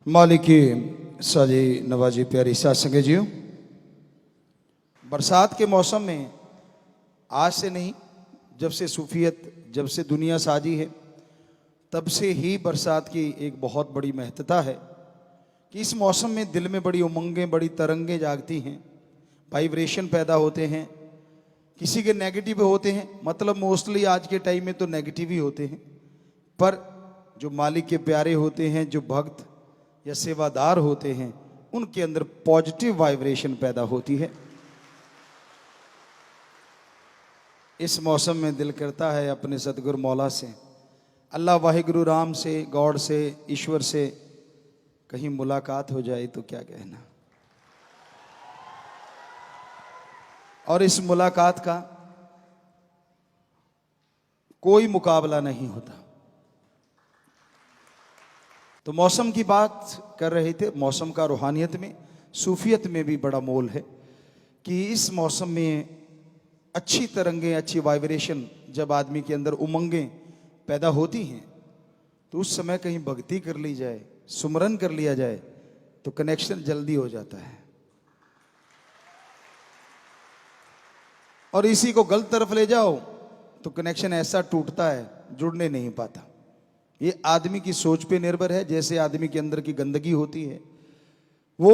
मालिक की साजी नवाजी प्यारी साथ संगे जियो। बरसात के मौसम में आज से नहीं, जब से सूफियत, जब से दुनिया साजी है, तब से ही बरसात की एक बहुत बड़ी महत्ता है कि इस मौसम में दिल में बड़ी उमंगें, बड़ी तरंगें जागती हैं, वाइब्रेशन पैदा होते हैं। किसी के नेगेटिव होते हैं, मतलब मोस्टली आज के टाइम में तो नेगेटिव ही होते हैं, पर जो मालिक के प्यारे होते हैं, जो भक्त या सेवादार होते हैं, उनके अंदर पॉजिटिव वाइब्रेशन पैदा होती है। इस मौसम में दिल करता है अपने सतगुरु मौला से, अल्लाह वाहिगुरु राम से, गॉड से, ईश्वर से कहीं मुलाकात हो जाए तो क्या कहना। और इस मुलाकात का कोई मुकाबला नहीं होता। तो मौसम की बात कर रहे थे। मौसम का रूहानियत में, सूफियत में भी बड़ा मोल है कि इस मौसम में अच्छी तरंगें, अच्छी वाइब्रेशन, जब आदमी के अंदर उमंगें पैदा होती हैं तो उस समय कहीं भक्ति कर ली जाए, सुमरन कर लिया जाए तो कनेक्शन जल्दी हो जाता है। और इसी को गलत तरफ ले जाओ तो कनेक्शन ऐसा टूटता है, जुड़ने नहीं पाता। ये आदमी की सोच पे निर्भर है। जैसे आदमी के अंदर की गंदगी होती है, वो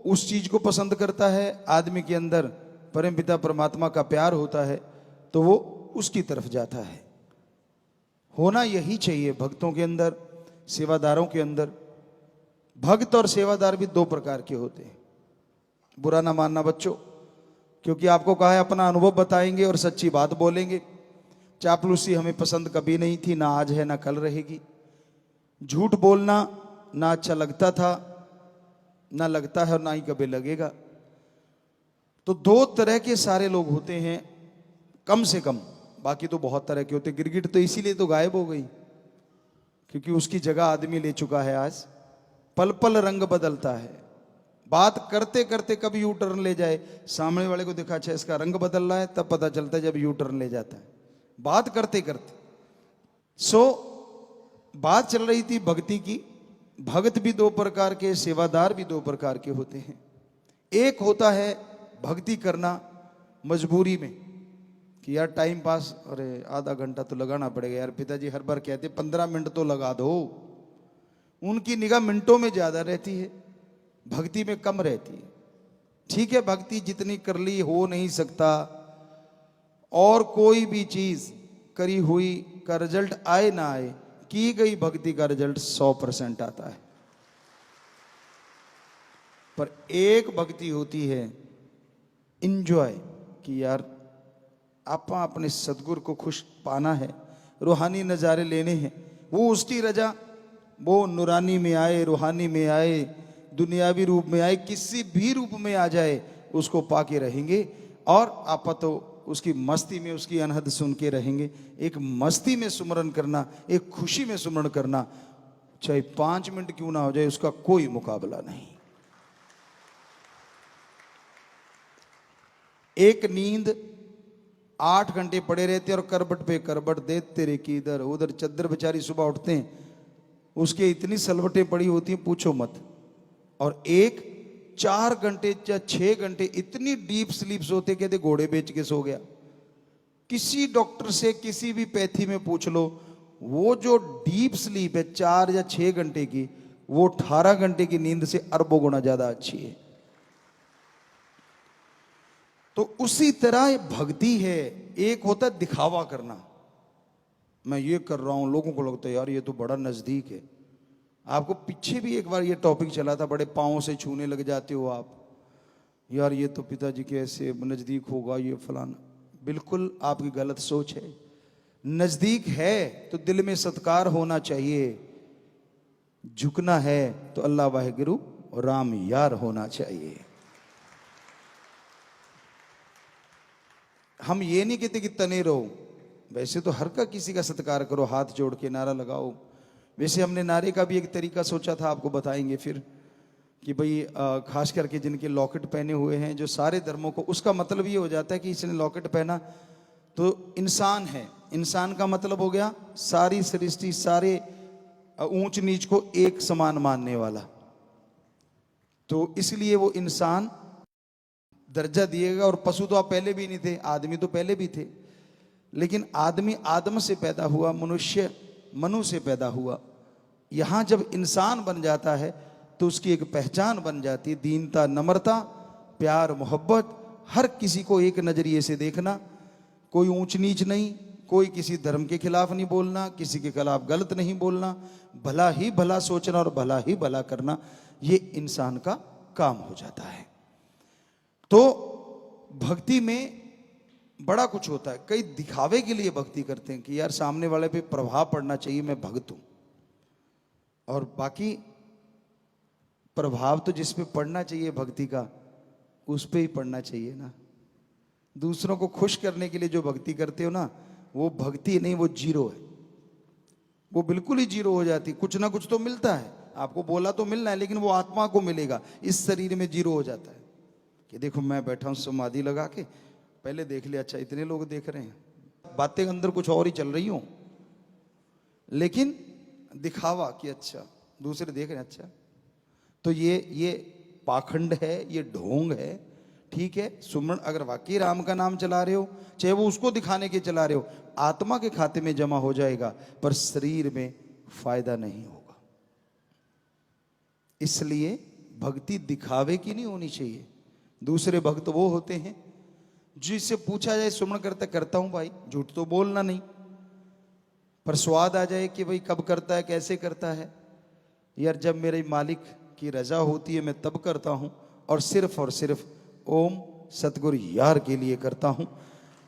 उस चीज को पसंद करता है। आदमी के अंदर परमपिता परमात्मा का प्यार होता है तो वो उसकी तरफ जाता है। होना यही चाहिए भक्तों के अंदर, सेवादारों के अंदर। भक्त और सेवादार भी दो प्रकार के होते हैं। बुरा ना मानना बच्चों, क्योंकि आपको कहा है अपना अनुभव बताएंगे और सच्ची बात बोलेंगे। चापलूसी हमें पसंद कभी नहीं थी, ना आज है ना कल रहेगी। झूठ बोलना ना अच्छा लगता था, ना लगता है और ना ही कभी लगेगा। तो दो तरह के सारे लोग होते हैं कम से कम, बाकी तो बहुत तरह के होते हैं। गिरगिट तो इसीलिए तो गायब हो गई क्योंकि उसकी जगह आदमी ले चुका है। आज पल पल रंग बदलता है। बात करते करते कभी यू टर्न ले जाए, सामने वाले को देखा अच्छा इसका रंग बदल रहा है, तब पता चलता है जब यू टर्न ले जाता है, बात करते करते। बात चल रही थी भक्ति की। भक्त भी दो प्रकार के, सेवादार भी दो प्रकार के होते हैं। एक होता है भक्ति करना मजबूरी में कि यार टाइम पास, अरे आधा घंटा तो लगाना पड़ेगा यार, पिताजी हर बार कहते 15 मिनट तो लगा दो। उनकी निगाह मिनटों में ज्यादा रहती है, भक्ति में कम रहती है। ठीक है, भक्ति जितनी कर ली हो नहीं सकता, और कोई भी चीज करी हुई का रिजल्ट आए ना आए, की गई भक्ति का रिजल्ट 100% आता है। पर एक भक्ति होती है इंजॉय कि यार आपा अपने सतगुरु को खुश पाना है, रूहानी नज़ारे लेने हैं। वो उसकी रजा, वो नूरानी में आए, रूहानी में आए, दुनियावी रूप में आए, किसी भी रूप में आ जाए, उसको पाके रहेंगे। और आपा तो उसकी मस्ती में, उसकी अनहद सुन के रहेंगे। एक मस्ती में सुमरन करना, एक खुशी में सुमरन करना, चाहे 5 मिनट क्यों ना हो जाए, उसका कोई मुकाबला नहीं। एक नींद 8 घंटे पड़े रहते और करबट पे करबट देते रे कि इधर उधर। चद्दर बेचारी सुबह उठते हैं, उसके इतनी सलवटें पड़ी होती हैं पूछो मत। और एक 4 घंटे या 6 घंटे इतनी डीप स्लीप सोते, कहते घोड़े बेच के सो गया। किसी डॉक्टर से किसी भी पैथी में पूछ लो, वो जो डीप स्लीप है 4 या 6 घंटे की, वो 18 घंटे की नींद से अरबों गुना ज्यादा अच्छी है। तो उसी तरह भक्ति है। एक होता है दिखावा करना, मैं ये कर रहा हूं, लोगों को लगता है यार ये तो बड़ा नजदीक है। आपको पीछे भी एक बार ये टॉपिक चला था, बड़े पांव से छूने लग जाते हो आप, यार ये तो पिताजी के ऐसे नजदीक होगा, ये फलाना। बिल्कुल आपकी गलत सोच है। नजदीक है तो दिल में सत्कार होना चाहिए। झुकना है तो अल्लाह वाहिगुरु राम यार होना चाहिए। हम ये नहीं कहते कि तने रहो, वैसे तो हर का किसी का सत्कार करो, हाथ जोड़ के नारा लगाओ। वैसे हमने नारे का भी एक तरीका सोचा था, आपको बताएंगे फिर, कि भाई खास करके जिनके लॉकेट पहने हुए हैं, जो सारे धर्मों को, उसका मतलब ये हो जाता है कि इसने लॉकेट पहना तो इंसान है। इंसान का मतलब हो गया सारी सृष्टि, सारे ऊंच नीच को एक समान मानने वाला। तो इसलिए वो इंसान दर्जा दिएगा। और पशु तो आप पहले भी नहीं थे, आदमी तो पहले भी थे, लेकिन आदमी आदम से पैदा हुआ, मनुष्य मनु से पैदा हुआ। यहां जब इंसान बन जाता है तो उसकी एक पहचान बन जाती है, दीनता, नम्रता, प्यार, मोहब्बत, हर किसी को एक नजरिए से देखना, कोई ऊंच नीच नहीं, कोई किसी धर्म के खिलाफ नहीं बोलना, किसी के खिलाफ गलत नहीं बोलना, भला ही भला सोचना और भला ही भला करना, ये इंसान का काम हो जाता है। तो भक्ति में बड़ा कुछ होता है। कई दिखावे के लिए भक्ति करते हैं कि यार सामने वाले पे प्रभाव पड़ना चाहिए, मैं भक्त हूं, और बाकी प्रभाव तो जिस पे पड़ना चाहिए भक्ति का, उस पे ही पड़ना चाहिए ना। दूसरों को खुश करने के लिए जो भक्ति करते हो ना, वो भक्ति नहीं, वो जीरो है, वो बिल्कुल ही जीरो हो जाती। कुछ ना कुछ तो मिलता है, आपको बोला तो मिलना है, लेकिन वो आत्मा को मिलेगा, इस शरीर में जीरो हो जाता है। कि देखो मैं बैठा हूं समाधि लगा के, पहले देख लिया, अच्छा इतने लोग देख रहे हैं, बातें अंदर कुछ और ही चल रही हो, लेकिन दिखावा कि अच्छा दूसरे देख रहे हैं। अच्छा तो ये पाखंड है, ये ढोंग है। ठीक है, सुमरण अगर वाकई राम का नाम चला रहे हो, चाहे वो उसको दिखाने के चला रहे हो, आत्मा के खाते में जमा हो जाएगा, पर शरीर में फायदा नहीं होगा। इसलिए भक्ति दिखावे की नहीं होनी चाहिए। दूसरे भक्त वो होते हैं जिससे पूछा जाए सुमरण करता हूं भाई, झूठ तो बोलना नहीं, पर स्वाद आ जाए कि भाई कब करता है, कैसे करता है। यार जब मेरे मालिक की रजा होती है मैं तब करता हूं, और सिर्फ ओम सतगुरु यार के लिए करता हूं,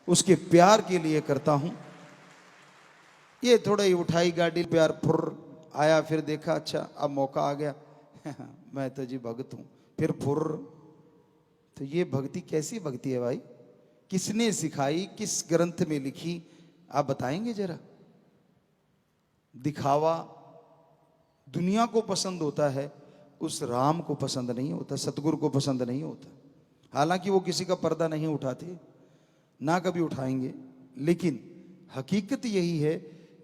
उसके प्यार के लिए करता हूं। ये थोड़ा ही उठाई गाड़ी, प्यार फुर आया, फिर देखा अच्छा अब मौका आ गया मैं तो जी भक्त हूं, फिर फुर। तो ये भक्ति कैसी भक्ति है भाई? किसने सिखाई, किस ग्रंथ में लिखी, आप बताएंगे जरा? दिखावा दुनिया को पसंद होता है, उस राम को पसंद नहीं होता, सतगुरु को पसंद नहीं होता। हालांकि वो किसी का पर्दा नहीं उठाते, ना कभी उठाएंगे, लेकिन हकीकत यही है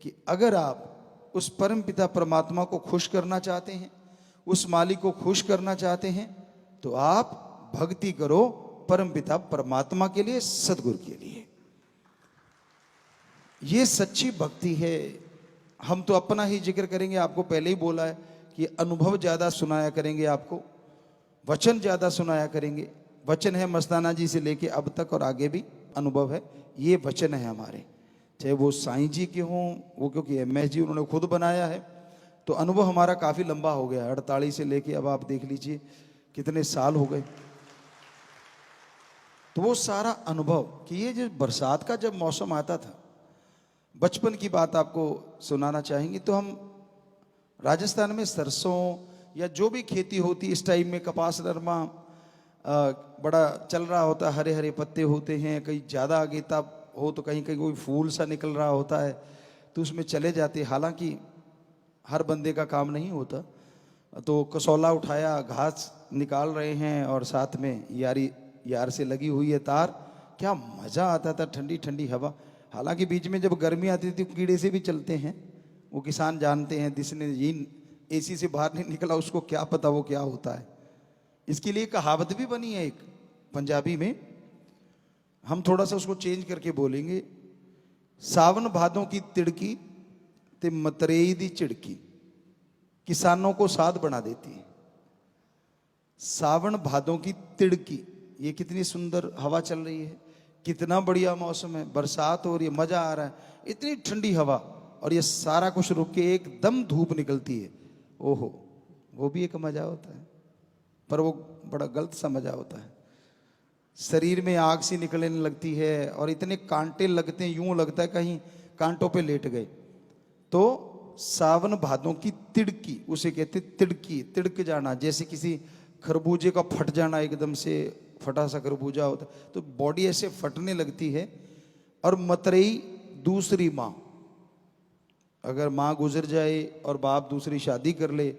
कि अगर आप उस परम पिता परमात्मा को खुश करना चाहते हैं, उस मालिक को खुश करना चाहते हैं, तो आप भक्ति करो परम पिता परमात्मा के लिए, सतगुरु के लिए। ये सच्ची भक्ति है। हम तो अपना ही जिक्र करेंगे, आपको पहले ही बोला है कि अनुभव ज्यादा सुनाया करेंगे, आपको वचन ज्यादा सुनाया करेंगे। वचन है मस्ताना जी से लेके अब तक, और आगे भी अनुभव है। ये वचन है हमारे, चाहे वो साईं जी के हों, वो क्योंकि MS जी उन्होंने खुद बनाया है, तो अनुभव हमारा काफी लंबा हो गया, 48 से लेके अब आप देख लीजिए कितने साल हो गए। तो वो सारा अनुभव कि ये जो बरसात का जब मौसम आता था, बचपन की बात आपको सुनाना चाहेंगे, तो हम राजस्थान में सरसों या जो भी खेती होती इस टाइम में, कपास नरमा बड़ा चल रहा होता, हरे हरे पत्ते होते हैं, कहीं ज़्यादा आगेता हो तो कहीं कहीं कोई फूल सा निकल रहा होता है, तो उसमें चले जाते। हालांकि हर बंदे का काम नहीं होता, तो कसौला उठाया, घास निकाल रहे हैं, और साथ में यार से लगी हुई है तार। क्या मज़ा आता था, ठंडी ठंडी हवा। हालांकि बीच में जब गर्मी आती थी कीड़े से भी चलते हैं, वो किसान जानते हैं, जिसने ये AC से बाहर नहीं निकला उसको क्या पता वो क्या होता है। इसके लिए कहावत भी बनी है एक पंजाबी में, हम थोड़ा सा उसको चेंज करके बोलेंगे। सावन भादों की तिड़की ते मतरेई दी चिड़की किसानों को साध बना देती है। सावन भादों की तिड़की, ये कितनी सुंदर हवा चल रही है, कितना बढ़िया मौसम है, बरसात हो रही है, मजा आ रहा है, इतनी ठंडी हवा, और ये सारा कुछ रुक के एकदम धूप निकलती है। ओहो, वो भी एक मजा होता है, पर वो बड़ा गलत सा मजा होता है। शरीर में आग सी निकलने लगती है, और इतने कांटे लगते हैं, यूं लगता है कहीं कांटों पे लेट गए। तो सावन भादों की तिड़की, उसे कहते तिड़की, तिड़क जाना, जैसे किसी खरबूजे का फट जाना, एकदम से फटा सा खरबूजा होता, तो बॉडी ऐसे फटने लगती है। और मतरेई दूसरी माँ, अगर माँ गुजर जाए और बाप दूसरी शादी कर ले,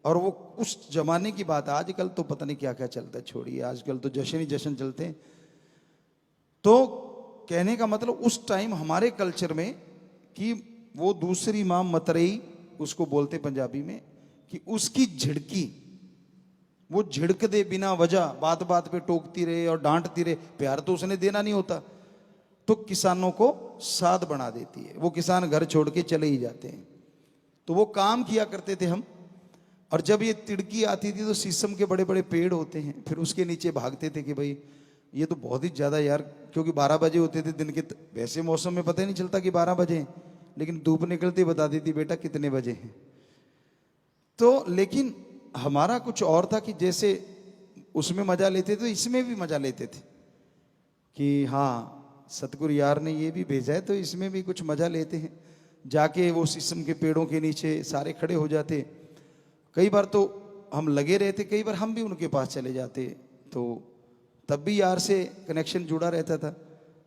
और वो उस जमाने की बात, आजकल तो पता नहीं क्या क्या चलता है, छोड़िए, आजकल तो जश्न ही जश्न चलते हैं। तो कहने का मतलब उस टाइम हमारे कल्चर में कि वो दूसरी माँ मतरेई उसको बोलते पंजाबी में, कि उसकी झिड़की, वो झिड़क दे बिना वजह, बात बात पे टोकती रहे और डांटती रहे, प्यार तो उसने देना नहीं होता, तो किसानों को साध बना देती है। वो किसान घर छोड़ के चले ही जाते हैं। तो वो काम किया करते थे हम। और जब ये तिड़की आती थी तो शीशम के बड़े बड़े पेड़ होते हैं, फिर उसके नीचे भागते थे कि भाई ये तो बहुत ही ज़्यादा यार, क्योंकि 12 बजे होते थे दिन के। वैसे मौसम में पता ही नहीं चलता कि 12 बजे हैं, लेकिन धूप निकलते बता देती बेटा कितने बजे हैं। तो लेकिन हमारा कुछ और था कि जैसे उसमें मजा लेते थे तो इसमें भी मजा लेते थे कि हाँ सतगुरु यार ने ये भी भेजा है तो इसमें भी कुछ मजा लेते हैं। जाके वो शीशम के पेड़ों के नीचे सारे खड़े हो जाते। कई बार तो हम लगे रहते, कई बार हम भी उनके पास चले जाते, तो तब भी यार से कनेक्शन जुड़ा रहता था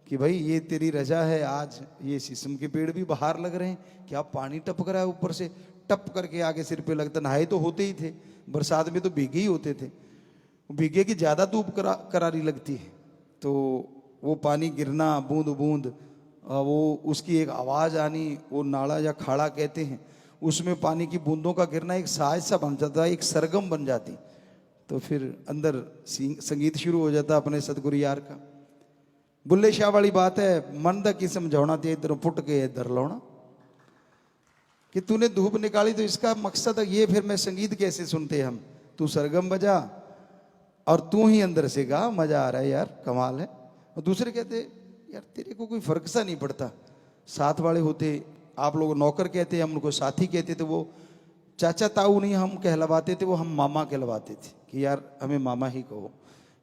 कि भाई ये तेरी रजा है, आज ये शीशम के पेड़ भी बाहर लग रहे हैं, क्या पानी टपक रहा है ऊपर से, टप करके आगे सिर पे लगता। नहाए तो होते ही थे, बरसात में तो भीगे ही होते थे, भीगे की ज़्यादा धूप करारी लगती है, तो वो पानी गिरना बूंद बूंद, वो उसकी एक आवाज़ आनी, वो नाला या खाड़ा कहते हैं, उसमें पानी की बूंदों का गिरना एक साज सा बन जाता, एक सरगम बन जाती। तो फिर अंदर संगीत शुरू हो जाता अपने सतगुरु यार का। बुल्ले शाह वाली बात है, मन दा की समझाना ते इधर फुट के इधर लाना, कि तूने धूप निकाली तो इसका मकसद ये, फिर मैं संगीत कैसे सुनते हम, तू सरगम बजा और तू ही अंदर से गा, मजा आ रहा है यार, कमाल है। और दूसरे कहते यार तेरे को कोई फर्क सा नहीं पड़ता। साथ वाले होते, आप लोग नौकर कहते, हम उनको साथी कहते थे, वो चाचा ताऊ नहीं हम कहलवाते थे, वो हम मामा कहलवाते थे कि यार हमें मामा ही कहो,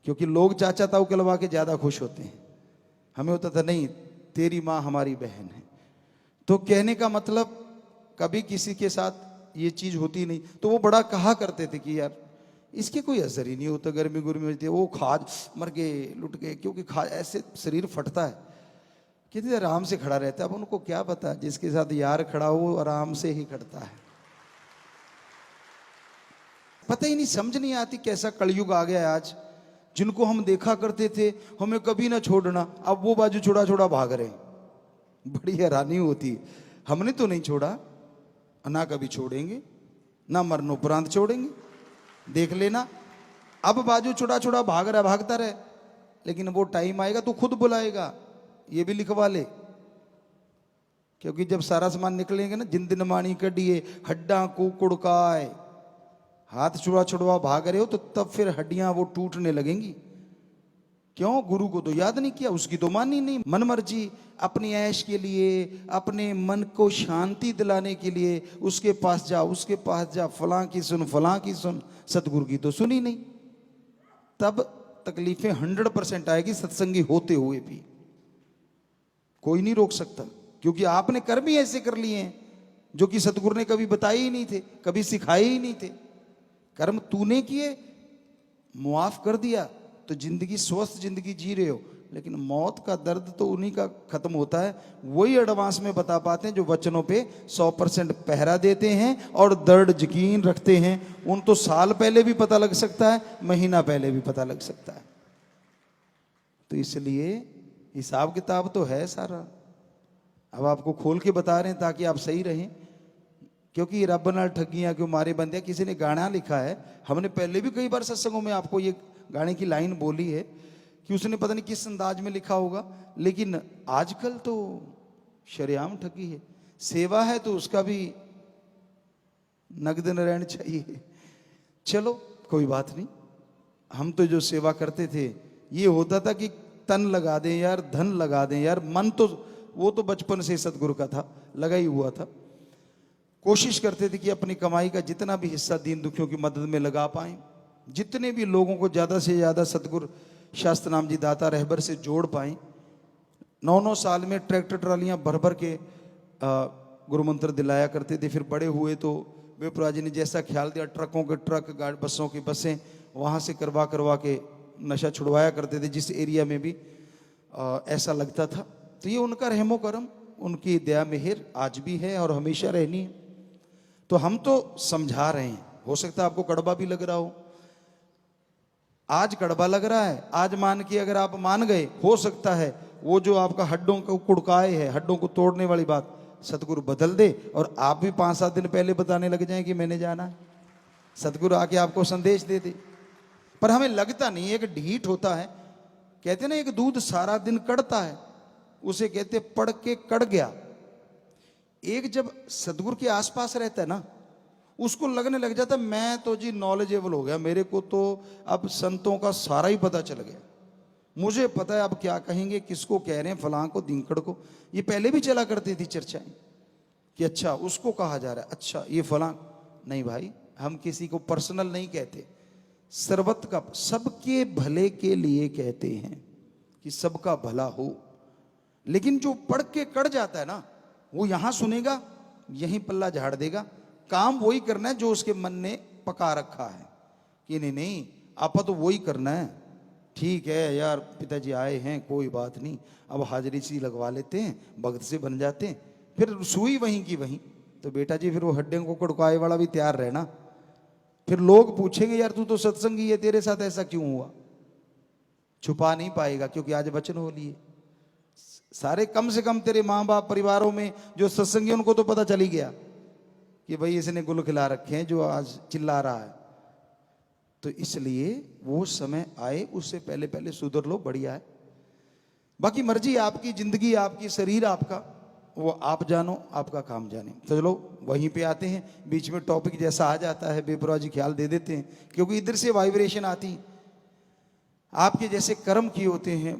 क्योंकि लोग चाचा ताऊ कहलवा के ज़्यादा खुश होते हैं। हमें होता था नहीं तेरी माँ हमारी बहन है। तो कहने का मतलब कभी किसी के साथ ये चीज़ होती नहीं, तो वो बड़ा कहा करते थे कि यार इसके कोई असर ही नहीं होता, गर्मी गुर्मी होती है, वो खाद मर गए लुट गए, क्योंकि खाद ऐसे शरीर फटता है। कितने आराम से खड़ा रहता है, अब उनको क्या पता, जिसके साथ यार खड़ा हो आराम से ही खड़ता है। पता ही नहीं, समझ नहीं आती कैसा कलयुग आ गया है आज। जिनको हम देखा करते थे हमें कभी ना छोड़ना, अब वो बाजू छोड़ा छोड़ा भाग रहे हैं। बड़ी हैरानी होती है। हमने तो नहीं छोड़ा, ना कभी छोड़ेंगे, ना मरणोपरांत छोड़ेंगे, देख लेना। अब बाजू छुड़ा छुड़ा भाग रहा, भागता रहे, लेकिन वो टाइम आएगा तो खुद बुलाएगा, ये भी लिखवा ले। क्योंकि जब सारा सामान निकलेंगे ना, जिन दिन मानी कडिए हड्डा कुड़काए, हाथ छुड़ा छुड़वा भाग रहे हो तो तब फिर हड्डियां वो टूटने लगेंगी। क्यों? गुरु को तो याद नहीं किया, उसकी तो मानी नहीं। मन मर्जी अपनी ऐश के लिए, अपने मन को शांति दिलाने के लिए उसके पास जा, उसके पास जा, फलां की सुन, फलां की सुन, सतगुरु की तो सुनी नहीं। तब तकलीफें 100% आएगी, सत्संगी होते हुए भी कोई नहीं रोक सकता, क्योंकि आपने कर्म ही ऐसे कर लिए हैं जो कि सतगुरु ने कभी बताए ही नहीं थे, कभी सिखाए ही नहीं थे। कर्म तूने किए, मुआफ कर दिया, तो जिंदगी स्वस्थ जिंदगी जी रहे हो। लेकिन मौत का दर्द तो उन्हीं का खत्म होता है, वही एडवांस में बता पाते हैं जो वचनों पे 100% पहरा देते हैं और दर्द यकीन रखते हैं। उन तो साल पहले भी पता लग सकता है, महीना पहले भी पता लग सकता है। तो इसलिए हिसाब किताब तो है सारा, अब आपको खोल के बता रहे हैं ताकि आप सही रहें। क्योंकि रब नाल ठगियां क्यों मारे बंदे, किसी ने गाना लिखा है, हमने पहले भी कई बार सत्संगों में आपको ये गाने की लाइन बोली है कि उसने पता नहीं किस अंदाज में लिखा होगा, लेकिन आजकल तो शरेआम ठगी है। सेवा है तो उसका भी नगद नारायण चाहिए। चलो कोई बात नहीं, हम तो जो सेवा करते थे ये होता था कि तन लगा दें यार, धन लगा दें यार, मन तो वो तो बचपन से सतगुरु का था, लगा ही हुआ था। कोशिश करते थे कि अपनी कमाई का जितना भी हिस्सा दीन दुखियों की मदद में लगा पाएं, जितने भी लोगों को ज़्यादा से ज़्यादा सतगुरु शास्त्र नाम जी दाता रहबर से जोड़ पाएं। 9-9 साल में ट्रैक्टर ट्रालियाँ भर भर के गुरु मंत्र दिलाया करते थे। फिर बड़े हुए तो बेपुरा जी ने जैसा ख्याल दिया, ट्रकों के ट्रक, गाड़ी बसों की बसें वहाँ से करवा करवा के नशा छुड़वाया करते थे, जिस एरिया में भी ऐसा लगता था। तो ये उनका रहमो करम, उनकी दया मेहर आज भी है और हमेशा रहनी है। तो हम तो समझा रहे हैं, हो सकता है आपको कड़वा भी लग रहा हो। आज कड़वा लग रहा है, आज मान के अगर आप मान गए, हो सकता है वो जो आपका हड्डों को कुड़काए है, हड्डों को तोड़ने वाली बात सतगुरु बदल दे और आप भी 5-7 दिन पहले बताने लग जाएं कि मैंने जाना है। सतगुरु आके आपको संदेश दे दे पर हमें लगता नहीं, एक ढीठ होता है। कहते ना एक दूध सारा दिन कड़ता है, उसे कहते पड़ के कड़ गया। एक जब सदगुरु के आसपास रहता है ना, उसको लगने लग जाता मैं तो जी नॉलेजेबल हो गया, मेरे को तो अब संतों का सारा ही पता चल गया, मुझे पता है अब क्या कहेंगे, किसको कह रहे हैं, फलां को दिंकड़ को। ये पहले भी चला करती थी चर्चाएं कि अच्छा उसको कहा जा रहा है, अच्छा ये फलां। नहीं भाई, हम किसी को पर्सनल नहीं कहते, सर्वत का सबके भले के लिए कहते हैं कि सबका भला हो। लेकिन जो पढ़ के कड़ जाता है ना, वो यहां सुनेगा, यहीं पल्ला झाड़ देगा, काम वही करना है जो उसके मन ने पका रखा है कि नहीं नहीं आपा तो वही करना है। ठीक है यार, पिताजी आए हैं, कोई बात नहीं, अब हाजिरी सी लगवा लेते हैं, भक्त से बन जाते हैं, फिर सुई वहीं की वहीं। तो बेटा जी फिर वो हड्डियों को कड़काए वाला भी तैयार रहना। फिर लोग पूछेंगे यार तू तो सत्संगी है, तेरे साथ ऐसा क्यों हुआ? छुपा नहीं पाएगा, क्योंकि आज वचन हो लिए सारे, कम से कम तेरे माँ बाप परिवारों में जो सत्संगी उनको तो पता चल ही गया कि भाई इसने गुल खिला रखे हैं जो आज चिल्ला रहा है। तो इसलिए वो समय आए, उससे पहले पहले सुधर लो, बढ़िया है। बाकी मर्जी आपकी, जिंदगी आपकी, शरीर आपका, वो आप जानो, आपका काम जाने। तो चलो वहीं पे आते हैं, बीच में टॉपिक जैसा आ जाता है बेपरवाह जी ख्याल दे देते हैं, क्योंकि इधर से वाइब्रेशन आती, आपके जैसे कर्म किए होते हैं,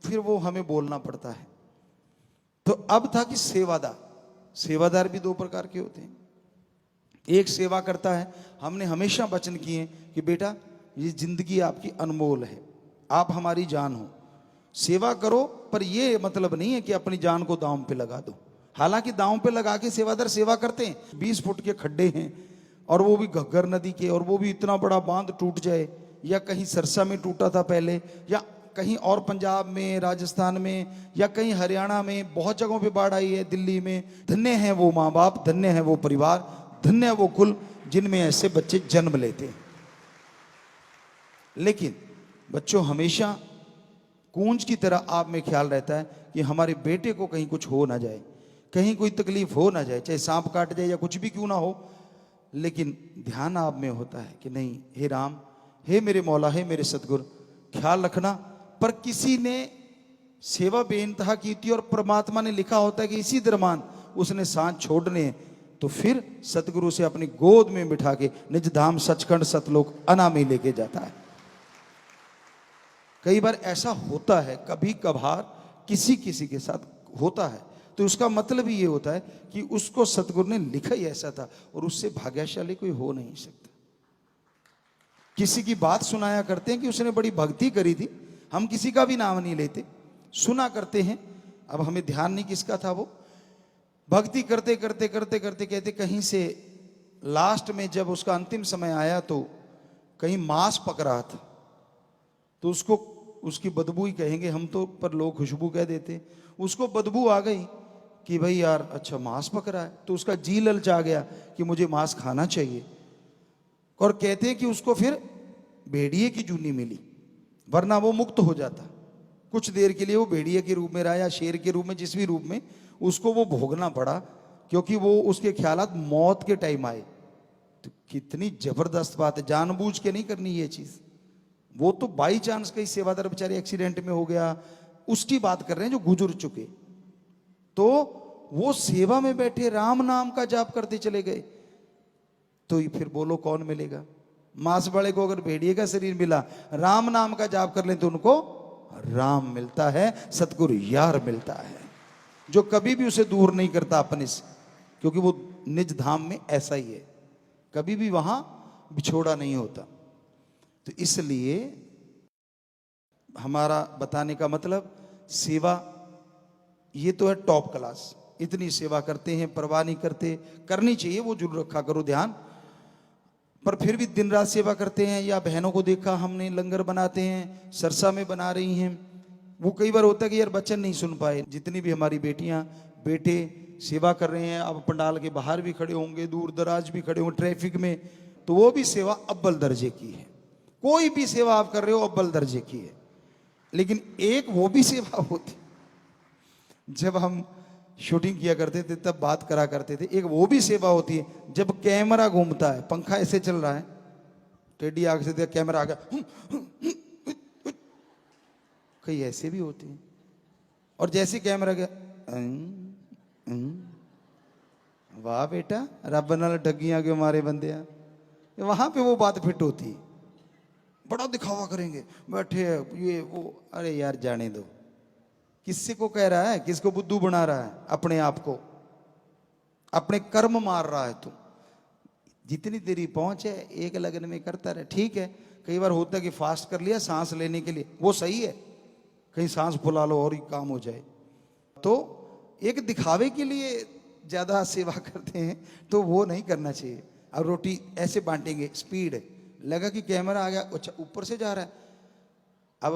फिर वो हमें बोलना पड़ता है। तो अब था कि सेवादार, सेवादार भी दो प्रकार के होते हैं। एक सेवा करता है, हमने हमेशा वचन किए कि बेटा ये जिंदगी आपकी अनमोल है, आप हमारी जान हो, सेवा करो, पर ये मतलब नहीं है कि अपनी जान को दांव पे लगा दो। हालांकि दांव पे लगा के सेवादार सेवा करते हैं। 20 फुट के खड्डे हैं और वो भी घग्गर नदी के, और वो भी इतना बड़ा बांध टूट जाए, या कहीं सरसा में टूटा था पहले, या कहीं और पंजाब में, राजस्थान में, या कहीं हरियाणा में, बहुत जगहों पे बाढ़ आई है, दिल्ली में। धन्य है वो माँ बाप, धन्य है वो परिवार, धन्य है वो कुल जिनमें ऐसे बच्चे जन्म लेते हैं। लेकिन बच्चों, हमेशा कूंज की तरह आप में ख्याल रहता है कि हमारे बेटे को कहीं कुछ हो ना जाए, कहीं कोई तकलीफ हो ना जाए, चाहे सांप काट जाए या कुछ भी क्यों ना हो। लेकिन ध्यान आप में होता है कि नहीं, हे राम, हे मेरे मौला, हे मेरे सतगुरु, ख्याल रखना। पर किसी ने सेवा बेइंतहा की थी और परमात्मा ने लिखा होता है कि इसी दरमान उसने सांस छोड़ने, तो फिर सतगुरु से अपनी गोद में बिठा के निज धाम सचखंड सतलोक अनामी लेके जाता है। कई बार ऐसा होता है, कभी कभार किसी किसी के साथ होता है, तो उसका मतलब ही ये होता है कि उसको सतगुरु ने लिखा ही ऐसा था, और उससे भाग्यशाली कोई हो नहीं सकता। किसी की बात सुनाया करते हैं कि उसने बड़ी भक्ति करी थी, हम किसी का भी नाम नहीं लेते, सुना करते हैं, अब हमें ध्यान नहीं किसका था वो। भक्ति करते करते करते करते कहते कहीं से लास्ट में जब उसका अंतिम समय आया, तो कहीं मांस पक रहा था, तो उसको उसकी बदबू ही कहेंगे हम तो, पर लोग खुशबू कह देते। उसको बदबू आ गई कि भाई यार अच्छा मांस पक रहा है, तो उसका जी ललचा गया कि मुझे मांस खाना चाहिए। और कहते हैं कि उसको फिर भेड़िए की जूनी मिली, वरना वो मुक्त हो जाता। कुछ देर के लिए वो भेड़िए के रूप में रहा या शेर के रूप में, जिस भी रूप में, उसको वो भोगना पड़ा, क्योंकि वो उसके ख्यालात मौत के टाइम आए। तो कितनी जबरदस्त बात है, जानबूझ के नहीं करनी ये चीज। वो तो बाई चांस कहीं सेवादार बेचारे एक्सीडेंट में हो गया, उसकी बात कर रहे हैं जो गुजर चुके। तो वो सेवा में बैठे राम नाम का जाप करते चले गए, तो फिर बोलो कौन मिलेगा? मांस वाले को अगर भेड़िए का शरीर मिला, राम नाम का जाप कर लें तो उनको राम मिलता है, सतगुरु यार मिलता है, जो कभी भी उसे दूर नहीं करता अपने से, क्योंकि वो निज धाम में ऐसा ही है, कभी भी वहां बिछोड़ा नहीं होता। तो इसलिए हमारा बताने का मतलब, सेवा ये तो है टॉप क्लास, इतनी सेवा करते हैं, परवाह नहीं करते, करनी चाहिए, वो जरूर रखा करो ध्यान। पर फिर भी दिन रात सेवा करते हैं। या बहनों को देखा हमने, लंगर बनाते हैं, सरसा में बना रही हैं। वो कई बार होता है कि यार बच्चन नहीं सुन पाए, जितनी भी हमारी बेटियां बेटे सेवा कर रहे हैं, अब पंडाल के बाहर भी खड़े होंगे, दूर दराज भी खड़े होंगे ट्रैफिक में, तो वो भी सेवा अव्वल दर्जे की है। कोई भी सेवा आप कर रहे हो अव्वल दर्जे की है। लेकिन एक वो भी सेवा होती, जब हम शूटिंग किया करते थे तब बात करा करते थे, एक वो भी सेवा होती है जब कैमरा घूमता है, पंखा ऐसे चल रहा है, टेढ़ी आंख से देखा कैमरा आ गया, कई ऐसे भी होते हैं। और जैसे कैमरा गया, वाह बेटा रब नाल ठगियां के मारे बंदे, वहां पे वो बात फिट होती है। बड़ा दिखावा करेंगे, बैठे ये वो, अरे यार जाने दो। किससे को कह रहा है, किसको बुद्धू बना रहा है? अपने आप को, अपने कर्म मार रहा है तू। जितनी तेरी पहुंच है एक लगन में करता रहे, ठीक है। कई बार होता है कि फास्ट कर लिया सांस लेने के लिए, वो सही है, कहीं सांस फुला लो और ही काम हो जाए। तो एक दिखावे के लिए ज्यादा सेवा करते हैं तो वो नहीं करना चाहिए। अब रोटी ऐसे बांटेंगे, स्पीड है, लगा कि कैमरा आ गया, अच्छा ऊपर से जा रहा है। अब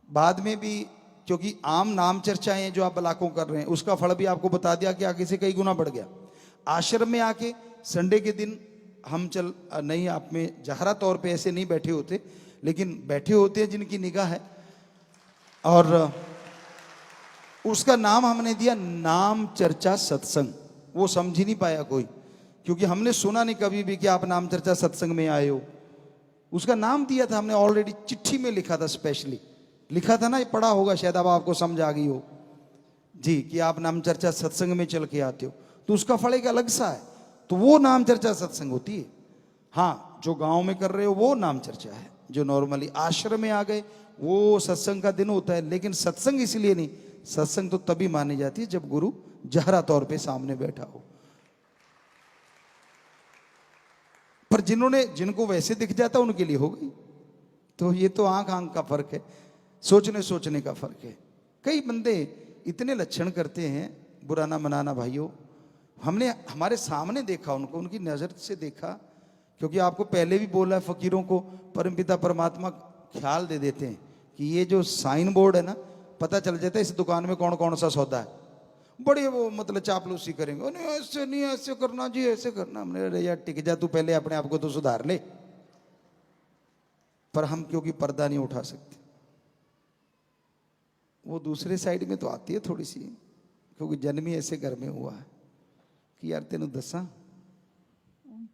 बाद में भी, क्योंकि आम नाम चर्चाएं जो आप लाखों कर रहे हैं, उसका फल भी आपको बता दिया कि आगे से कई गुना बढ़ गया। आश्रम में आके संडे के दिन हम चल नहीं, आप में जहरा तौर पे ऐसे नहीं बैठे होते, लेकिन बैठे होते हैं जिनकी निगाह है। और उसका नाम हमने दिया नाम चर्चा सत्संग। वो समझ ही नहीं पाया कोई, क्योंकि हमने सुना नहीं कभी भी कि आप नाम चर्चा सत्संग में आए हो। उसका नाम दिया था हमने, ऑलरेडी चिट्ठी में लिखा था, स्पेशली लिखा था ना, ये पढ़ा होगा शायद, अब आपको समझ आ गई हो जी कि आप नाम चर्चा सत्संग में चल के आते हो, तो उसका फल एक अलग सा है। तो वो नाम चर्चा सत्संग होती है। हाँ, जो गांव में कर रहे हो वो नाम चर्चा है, जो नॉर्मली आश्रम में आ गए वो सत्संग का दिन होता है। लेकिन सत्संग इसलिए नहीं, सत्संग तो तभी मानी जाती है जब गुरु जहरा तौर पे सामने बैठा हो। पर जिनको वैसे दिख जाता उनके लिए हो गई। तो ये तो आंख आंख का फर्क है, सोचने का फर्क है। कई बंदे इतने लक्षण करते हैं, बुरा ना मनाना भाइयों, हमने हमारे सामने देखा उनको, उनकी नजर से देखा। क्योंकि आपको पहले भी बोला है, फकीरों को परमपिता परमात्मा ख्याल दे देते हैं कि ये जो साइन बोर्ड है ना, पता चल जाता है इस दुकान में कौन कौन सा सौदा है। बड़े वो मतलब चापलूसी करेंगे, नहीं ऐसे नहीं, ऐसे करना जी, ऐसे करना। हमने अरे यार टिक जा, तू पहले अपने आप को तो सुधार ले। पर हम क्योंकि पर्दा नहीं उठा सकते, वो दूसरे साइड में तो आती है थोड़ी सी, क्योंकि जन्म ही ऐसे घर में हुआ है कि यार तेनू दसा।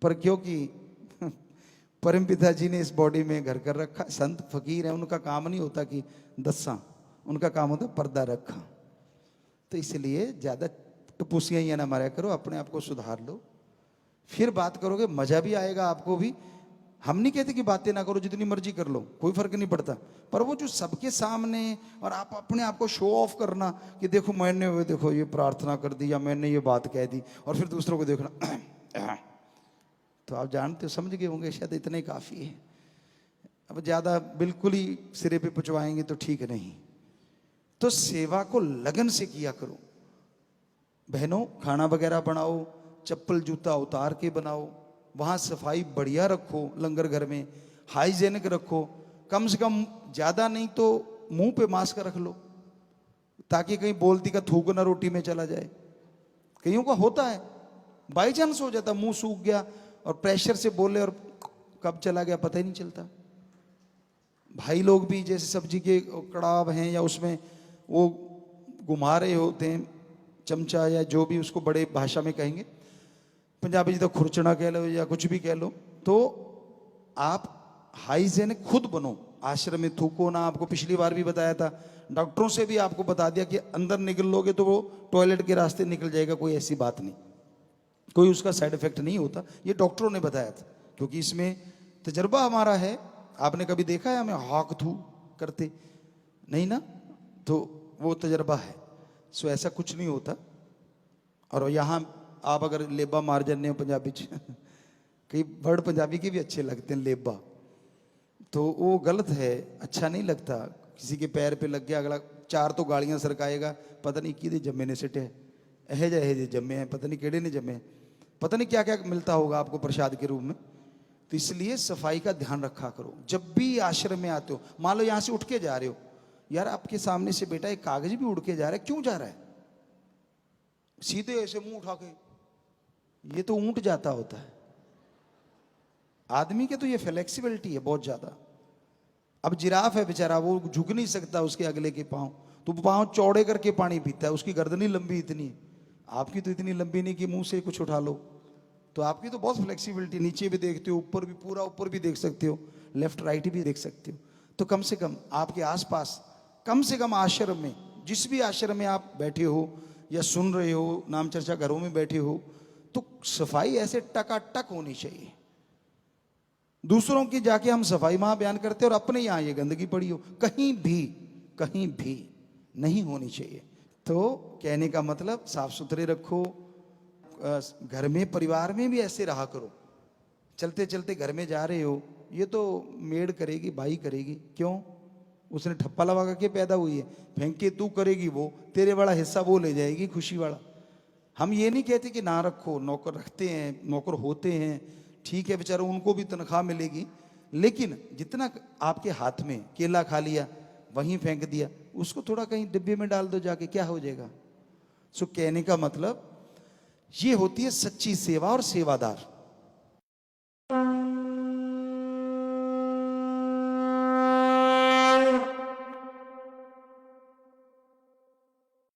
पर क्योंकि परम पिता जी ने इस बॉडी में घर कर रखा, संत फकीर है, उनका काम नहीं होता कि दसा, उनका काम होता पर्दा रखा। तो इसलिए ज्यादा टपूसियां ये ना मारा करो, अपने आप को सुधार लो, फिर बात करोगे मजा भी आएगा आपको भी। हम नहीं कहते कि बातें ना करो, जितनी मर्जी कर लो, कोई फर्क नहीं पड़ता। पर वो जो सबके सामने और आप अपने आप को शो ऑफ करना कि देखो मैंने, वो देखो ये प्रार्थना कर दी या मैंने ये बात कह दी, और फिर दूसरों को देखना तो आप जानते हो, समझ गए होंगे शायद, इतना ही काफी है। अब ज्यादा बिल्कुल ही सिरे पे पुचवाएंगे तो ठीक नहीं। तो सेवा को लगन से किया करो बहनों। खाना वगैरह बनाओ, चप्पल जूता उतार के बनाओ, वहां सफाई बढ़िया रखो, लंगर घर में हाइजेनिक रखो। कम से कम ज्यादा नहीं तो मुंह पे मास्क रख लो, ताकि कहीं बोलती का थूक ना रोटी में चला जाए। कईयों का होता है, बाई चांस हो जाता, मुंह सूख गया और प्रेशर से बोले और कब चला गया पता ही नहीं चलता। भाई लोग भी जैसे सब्जी के कड़ाव हैं या उसमें वो घुमा रहे होते हैं चमचा या जो भी उसको बड़े भाषा में कहेंगे, पंजाबी जी तो खुरचना कह लो या कुछ भी कह लो। तो आप हाइजेनिक खुद बनो, आश्रम में थूको ना। आपको पिछली बार भी बताया था, डॉक्टरों से भी आपको बता दिया कि अंदर निकल लोगे तो वो टॉयलेट के रास्ते निकल जाएगा, कोई ऐसी बात नहीं, कोई उसका साइड इफेक्ट नहीं होता। ये डॉक्टरों ने बताया था, क्योंकि इसमें तजर्बा हमारा है। आपने कभी देखा है हमें हाक थू करते? नहीं ना, तो वो तजर्बा है। सो ऐसा कुछ नहीं होता। और यहाँ आप अगर लेबा मार जाने हो पंजाबी कई वर्ड पंजाबी के भी अच्छे लगते हैं, लेबा, तो वो गलत है, अच्छा नहीं लगता। किसी के पैर पे लग गया, अगला 4 तो गालियां सरकाएगा, पता नहीं किदे जम्मे ने सिटे, एहे जे जम्मे हैं, पता नहीं केड़े ने जम्मे हैं, पता नहीं क्या क्या मिलता होगा आपको प्रसाद के रूप में। तो इसलिए सफाई का ध्यान रखा करो। जब भी आश्रम में आते हो, मान लो यहाँ से उठ के जा रहे हो, यार आपके सामने से बेटा एक कागज भी उड़ के जा रहा है, क्यों जा रहा है? सीधे ऐसे मुंह उठा के, ये तो ऊंट जाता होता है। आदमी के तो ये फ्लेक्सिबिलिटी है बहुत ज्यादा। अब जिराफ है बेचारा, वो झुक नहीं सकता उसके अगले के पांव, तो पांव चौड़े करके पानी पीता है, उसकी गर्दनी लंबी इतनी है, आपकी तो इतनी लंबी नहीं कि मुंह से कुछ उठा लो। तो आपकी तो बहुत फ्लेक्सिबिलिटी, नीचे भी देखते हो, ऊपर भी, पूरा ऊपर भी देख सकते हो, लेफ्ट राइट भी देख सकते हो। तो कम से कम आपके आसपास, कम से कम आश्रम में, जिस भी आश्रम में आप बैठे हो या सुन रहे हो, नाम चर्चा घरों में बैठे हो, तो सफाई ऐसे टकाटक होनी चाहिए। दूसरों की जाके हम सफाई वहां बयान करते हैं और अपने यहाँ ये गंदगी पड़ी हो, कहीं भी नहीं होनी चाहिए। तो कहने का मतलब साफ सुथरे रखो, घर में परिवार में भी ऐसे रहा करो। चलते चलते घर में जा रहे हो, ये तो मेड करेगी, भाई करेगी, क्यों? उसने ठप्पा लगा के पैदा हुई है, फेंक के तू करेगी, वो तेरे वाला हिस्सा वो ले जाएगी, खुशी वाला। हम ये नहीं कहते कि ना रखो, नौकर रखते हैं, नौकर होते हैं, ठीक है, बेचारा उनको भी तनख्वाह मिलेगी, लेकिन जितना आपके हाथ में, केला खा लिया वहीं फेंक दिया, उसको थोड़ा कहीं डिब्बे में डाल दो जाके, क्या हो जाएगा? सो कहने का मतलब ये होती है सच्ची सेवा और सेवादार।